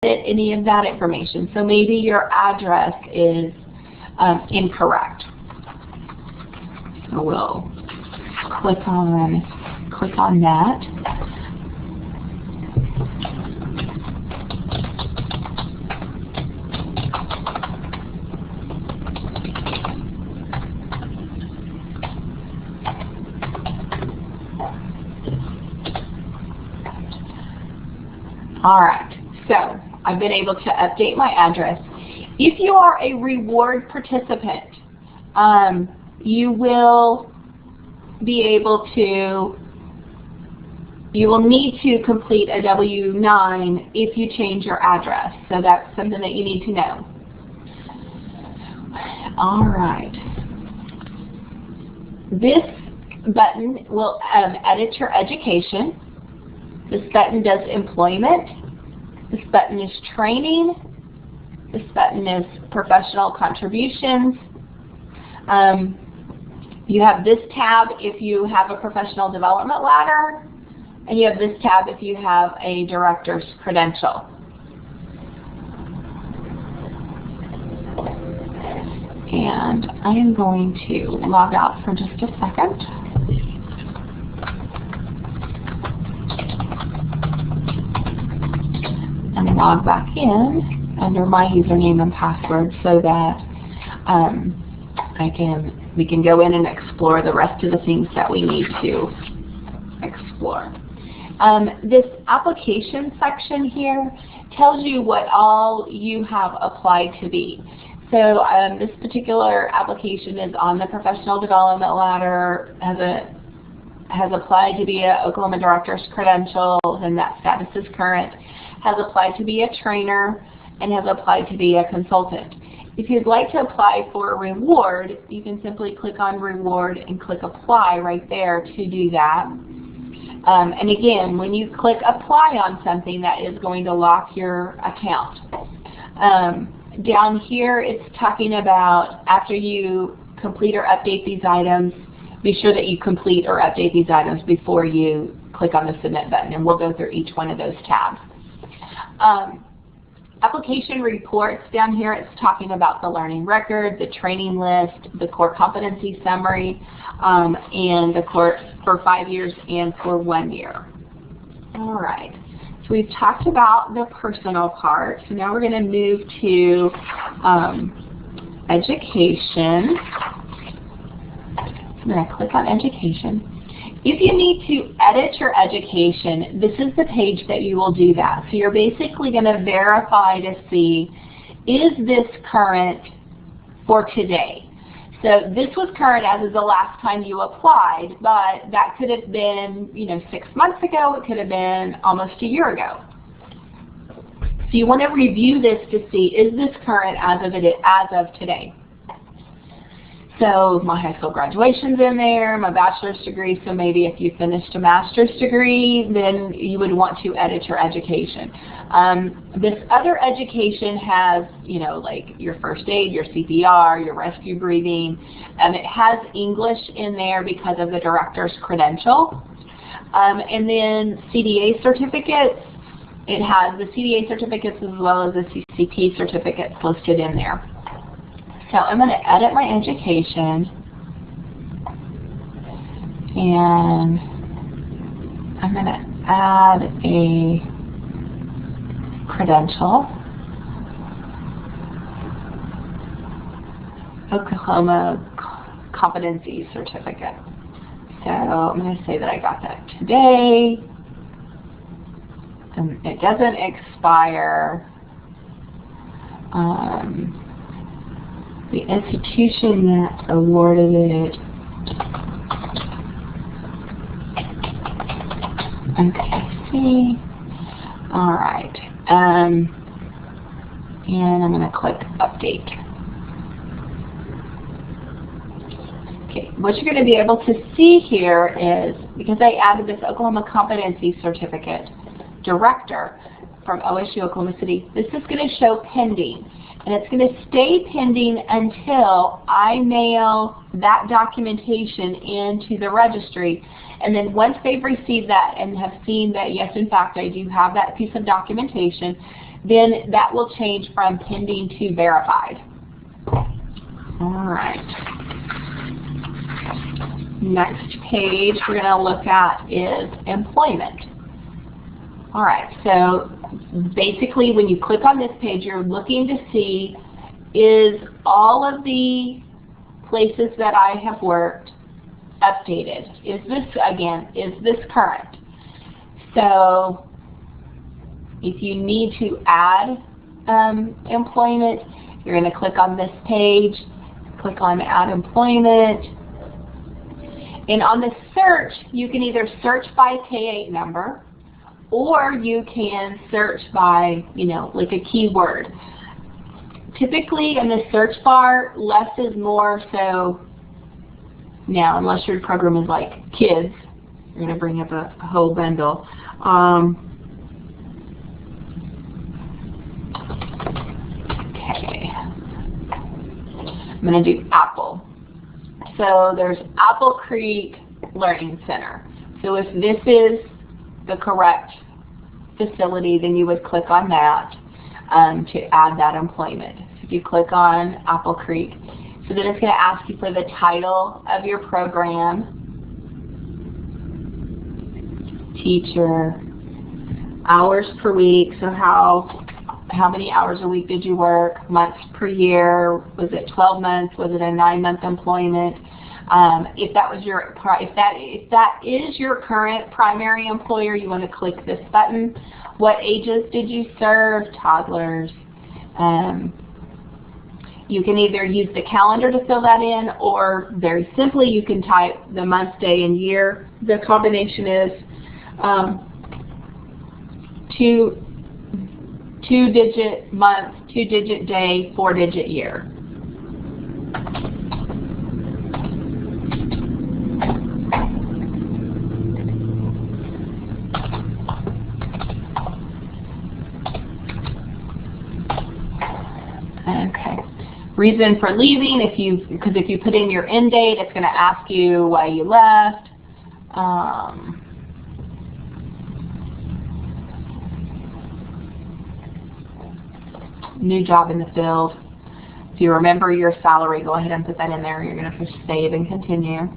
any of that information. So maybe your address is incorrect. So we'll click on that. All right, so I've been able to update my address. If you are a reward participant, you will need to complete a W-9 if you change your address. So that's something that you need to know. All right. This button will edit your education. This button does employment. This button is training. This button is professional contributions. You have this tab if you have a professional development ladder, and you have this tab if you have a director's credential. And I am going to log out for just a second. And log back in under my username and password so that we can go in and explore the rest of the things that we need to explore. This application section here tells you what all you have applied to be. So this particular application is on the professional development ladder, has applied to be a Oklahoma Director's Credential, and that status is current, has applied to be a trainer, and has applied to be a consultant. If you'd like to apply for a reward, you can simply click on Reward and click Apply right there to do that. And again, when you click Apply on something, that is going to lock your account. Down here, it's talking about after you complete or update these items, be sure that you complete or update these items before you click on the Submit button, and we'll go through each one of those tabs. Application reports down here, it's talking about the learning record, the training list, the core competency summary, and the course for 5 years and for 1 year. All right, so we've talked about the personal part, so now we're going to move to education. I'm going to click on education. If you need to edit your education, this is the page that you will do that. So you're basically going to verify to see, is this current for today? So this was current as of the last time you applied, but that could have been, 6 months ago. It could have been almost a year ago. So you want to review this to see, is this current as of today? So my high school graduation's in there, my bachelor's degree, so maybe if you finished a master's degree, then you would want to edit your education. This other education has, like your first aid, your CPR, your rescue breathing, and it has English in there because of the director's credential. And then CDA certificates, it has the CDA certificates as well as the CCP certificates listed in there. So I'm going to edit my education, and I'm going to add a credential, Oklahoma Competency Certificate. So I'm going to say that I got that today, and it doesn't expire. The institution that awarded it. Okay, see. All right. And I'm going to click Update. Okay, what you're going to be able to see here is, because I added this Oklahoma Competency Certificate Director from OSU Oklahoma City, this is going to show pending. And it's going to stay pending until I mail that documentation into the registry. And then once they've received that and have seen that, yes, in fact, I do have that piece of documentation, then that will change from pending to verified. All right. Next page we're going to look at is employment. All right, so basically when you click on this page, you're looking to see, is all of the places that I have worked updated? Is this current? So if you need to add employment, you're going to click on this page, click on Add Employment, and on the search, you can either search by K8 number, or you can search by, like a keyword. Typically in the search bar, less is more, so now, unless your program is like kids, you're going to bring up a whole bundle. Okay. I'm going to do Apple. So there's Apple Creek Learning Center. So if this is the correct facility, then you would click on that to add that employment. So if you click on Apple Creek, so then it's going to ask you for the title of your program, teacher, hours per week, so how many hours a week did you work, months per year, was it 12 months, was it a 9-month employment? If that is your current primary employer, you want to click this button. What ages did you serve? Toddlers. You can either use the calendar to fill that in, or very simply you can type the month, day, and year. The combination is two-digit month, 2-digit day, 4-digit year. Okay. Reason for leaving, because if you put in your end date, it's going to ask you why you left. New job in the field. If you remember your salary, go ahead and put that in there. You're going to push save and continue.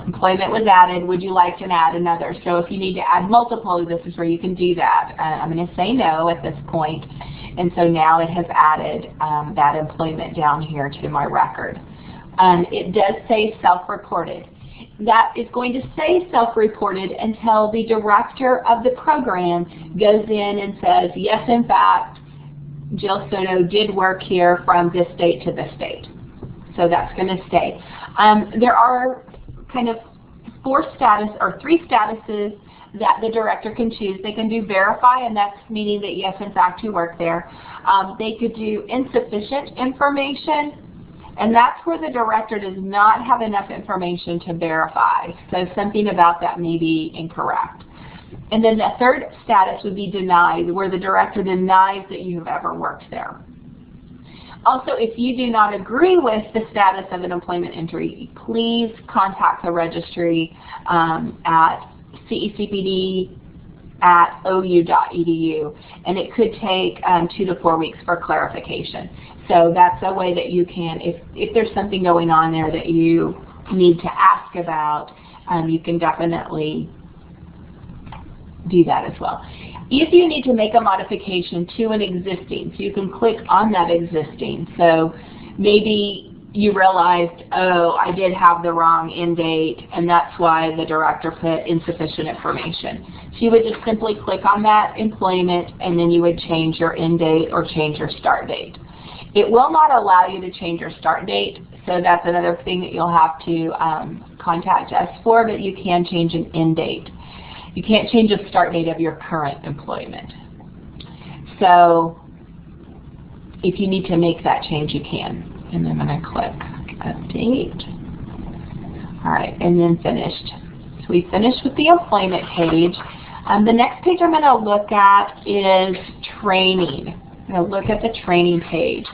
Employment was added. Would you like to add another? So if you need to add multiple, this is where you can do that. I'm going to say no at this point. And so now it has added that employment down here to my record. It does say self-reported. That is going to say self-reported until the director of the program goes in and says, yes, in fact, Jill Soto did work here from this date to this date. So that's going to stay. There are kind of three statuses that the director can choose. They can do verify, and that's meaning that yes, in fact, you work there. They could do insufficient information, and that's where the director does not have enough information to verify. So something about that may be incorrect. And then the third status would be denied, where the director denies that you have ever worked there. Also, if you do not agree with the status of an employment entry, please contact the registry at CECPD at ou.edu, and it could take 2 to 4 weeks for clarification. So that's a way that you can, if there's something going on there that you need to ask about, you can definitely do that as well. If you need to make a modification to an existing, so you can click on that existing. So maybe you realized, oh, I did have the wrong end date, and that's why the director put insufficient information. So you would just simply click on that employment, and then you would change your end date or change your start date. It will not allow you to change your start date, so that's another thing that you'll have to contact us for, but you can change an end date. You can't change the start date of your current employment. So if you need to make that change, you can. And then I'm going to click Update. All right, and then Finished. So we finished with the employment page. The next page I'm going to look at is Training. I'm going to look at the Training page.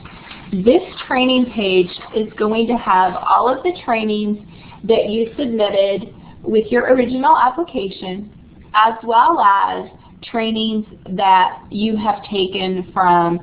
This training page is going to have all of the trainings that you submitted with your original application, as well as trainings that you have taken from